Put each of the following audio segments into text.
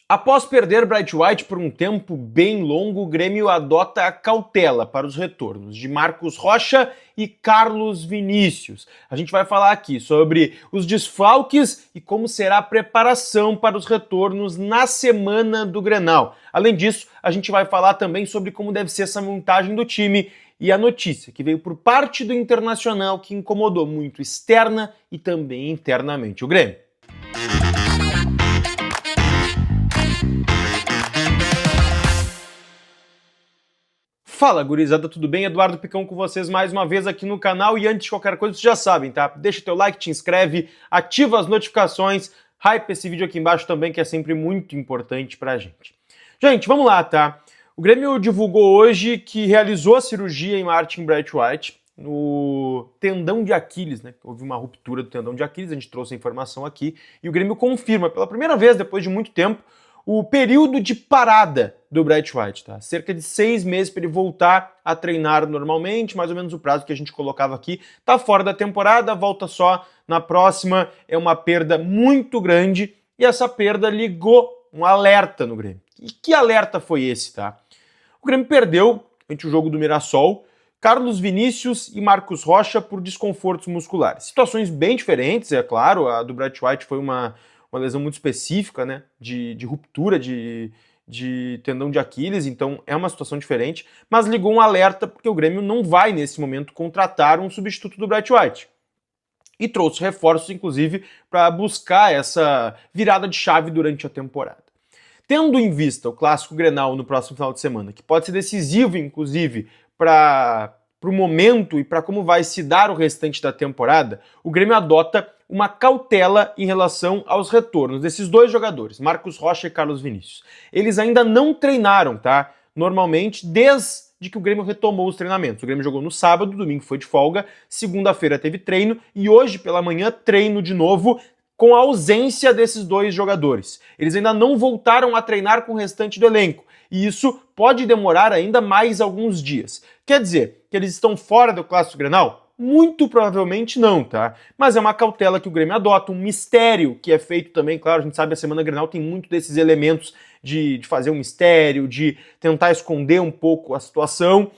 Após perder Bright White por um tempo bem longo, o Grêmio adota a cautela para os retornos de Marcos Rocha e Carlos Vinícius. A gente vai falar aqui sobre os desfalques e como será a preparação para os retornos na semana do Grenal. Além disso, a gente vai falar também sobre como deve ser essa montagem do time e a notícia que veio por parte do Internacional que incomodou muito externa e também internamente o Grêmio. Fala, gurizada, tudo bem? Eduardo Picão com vocês mais uma vez aqui no canal e antes de qualquer coisa, vocês já sabem, tá? Deixa teu like, te inscreve, ativa as notificações, hype esse vídeo aqui embaixo também que é sempre muito importante pra gente. Gente, vamos lá, tá? O Grêmio divulgou hoje que realizou a cirurgia em Martin Bright White no tendão de Aquiles, né? Houve uma ruptura do tendão de Aquiles, a gente trouxe a informação aqui e o Grêmio confirma pela primeira vez, depois de muito tempo, o período de parada do Bright White, tá? Cerca de 6 meses para ele voltar a treinar normalmente, mais ou menos o prazo que a gente colocava aqui. Tá fora da temporada, volta só na próxima, é uma perda muito grande e essa perda ligou um alerta no Grêmio. E que alerta foi esse, tá? O Grêmio perdeu, ante o jogo do Mirassol, Carlos Vinícius e Marcos Rocha por desconfortos musculares. Situações bem diferentes, é claro, a do Bright White foi uma lesão muito específica, né, de ruptura de tendão de Aquiles, então é uma situação diferente, mas ligou um alerta porque o Grêmio não vai, nesse momento, contratar um substituto do Bright White. E trouxe reforços, inclusive, para buscar essa virada de chave durante a temporada. Tendo em vista o Clássico Grenal no próximo final de semana, que pode ser decisivo, inclusive, para o momento e para como vai se dar o restante da temporada, o Grêmio adota uma cautela em relação aos retornos desses dois jogadores, Marcos Rocha e Carlos Vinícius. Eles ainda não treinaram, tá? Normalmente, desde que o Grêmio retomou os treinamentos. O Grêmio jogou no sábado, domingo foi de folga, segunda-feira teve treino e hoje pela manhã treino de novo com a ausência desses dois jogadores. Eles ainda não voltaram a treinar com o restante do elenco e isso pode demorar ainda mais alguns dias. Quer dizer que eles estão fora do Clássico Grenal? Muito provavelmente não, tá? Mas é uma cautela que o Grêmio adota, um mistério que é feito também, claro, a gente sabe a Semana Grenal tem muito desses elementos de fazer um mistério, de tentar esconder um pouco a situação,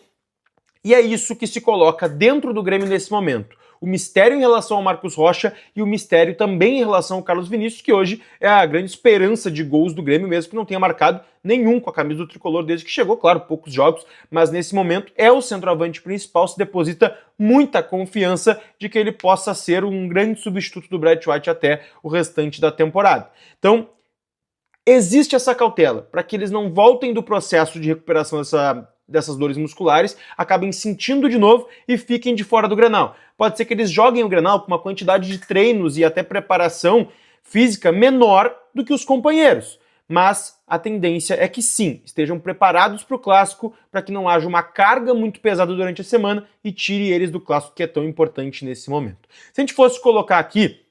e é isso que se coloca dentro do Grêmio nesse momento. O mistério em relação ao Marcos Rocha e o mistério também em relação ao Carlos Vinícius, que hoje é a grande esperança de gols do Grêmio, mesmo que não tenha marcado nenhum com a camisa do Tricolor desde que chegou, claro, poucos jogos, mas nesse momento é o centroavante principal, se deposita muita confiança de que ele possa ser um grande substituto do Bright White até o restante da temporada. Então, existe essa cautela para que eles não voltem do processo de recuperação dessas dores musculares, acabem sentindo de novo e fiquem de fora do Grenal. Pode ser que eles joguem o Grenal com uma quantidade de treinos e até preparação física menor do que os companheiros, mas a tendência é que sim, estejam preparados para o Clássico para que não haja uma carga muito pesada durante a semana e tire eles do Clássico que é tão importante nesse momento. Se a gente fosse colocar aqui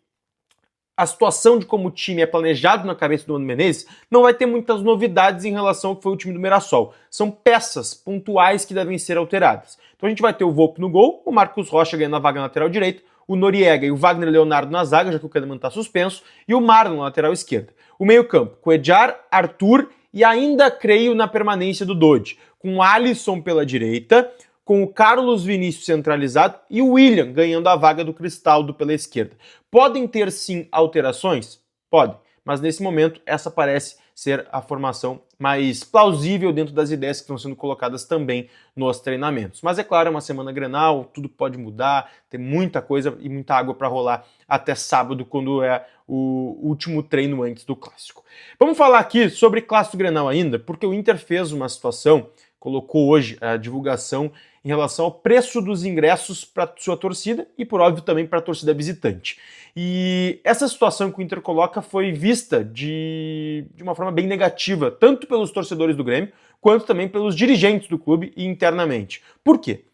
a situação de como o time é planejado na cabeça do Mano Menezes, não vai ter muitas novidades em relação ao que foi o time do Mirassol. São peças pontuais que devem ser alteradas. Então a gente vai ter o Volpi no gol, o Marcos Rocha ganhando a vaga na lateral direita, o Noriega e o Wagner Leonardo na zaga, já que o Kahneman está suspenso, e o Marlon na lateral esquerda. O meio-campo, com Edjar, Arthur e ainda creio na permanência do Dodge, com o Alisson pela direita, com o Carlos Vinícius centralizado e o William ganhando a vaga do Cristaldo pela esquerda. Podem ter sim alterações? Podem, mas nesse momento essa parece ser a formação mais plausível dentro das ideias que estão sendo colocadas também nos treinamentos. Mas é claro, é uma semana Grenal, tudo pode mudar, tem muita coisa e muita água para rolar até sábado, quando é o último treino antes do Clássico. Vamos falar aqui sobre Clássico Grenal ainda, porque o Inter fez uma situação, colocou hoje a divulgação em relação ao preço dos ingressos para sua torcida e, por óbvio, também para a torcida visitante. E essa situação que o Inter coloca foi vista de uma forma bem negativa, tanto pelos torcedores do Grêmio, quanto também pelos dirigentes do clube e internamente. Por quê?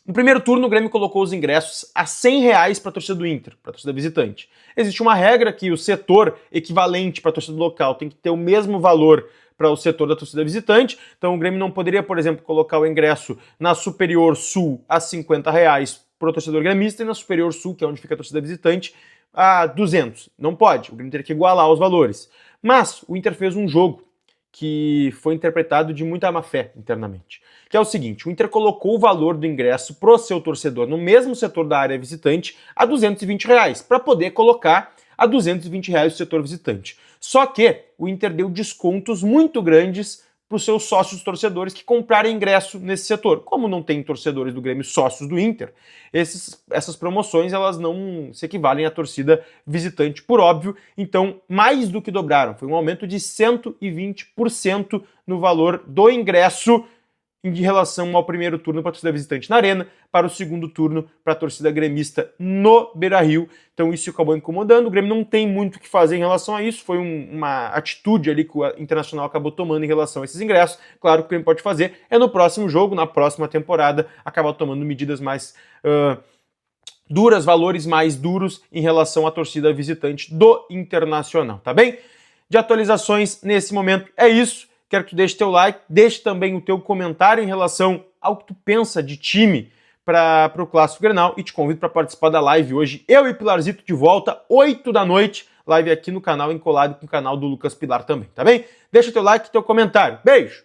No primeiro turno, o Grêmio colocou os ingressos a R$100 para a torcida do Inter, para a torcida visitante. Existe uma regra que o setor equivalente para a torcida local tem que ter o mesmo valor para o setor da torcida visitante, então o Grêmio não poderia, por exemplo, colocar o ingresso na Superior Sul a R$50 para o torcedor gremista e na Superior Sul, que é onde fica a torcida visitante, a 200. Não pode, o Grêmio teria que igualar os valores. Mas o Inter fez um jogo que foi interpretado de muita má fé internamente, que é o seguinte: o Inter colocou o valor do ingresso pro seu torcedor no mesmo setor da área visitante a R$220, para poder colocar a R$220 o setor visitante. Só que o Inter deu descontos muito grandes para os seus sócios torcedores que comprarem ingresso nesse setor. Como não tem torcedores do Grêmio sócios do Inter, essas promoções elas não se equivalem à torcida visitante, por óbvio. Então, mais do que dobraram. Foi um aumento de 120% no valor do ingresso em relação ao primeiro turno para a torcida visitante na Arena, para o segundo turno para a torcida gremista no Beira-Rio. Então isso acabou incomodando. O Grêmio não tem muito o que fazer em relação a isso. Foi uma atitude ali que o Internacional acabou tomando em relação a esses ingressos. Claro que o Grêmio pode fazer é no próximo jogo, na próxima temporada, acabar tomando medidas mais duras, valores mais duros em relação à torcida visitante do Internacional, tá bem? De atualizações nesse momento é isso. Quero que tu deixe teu like, deixe também o teu comentário em relação ao que tu pensa de time para o Clássico Grenal e te convido para participar da live hoje. Eu e Pilarzito de volta, 8 da noite, live aqui no canal, encolado com o canal do Lucas Pilar também, tá bem? Deixa teu like e teu comentário. Beijo!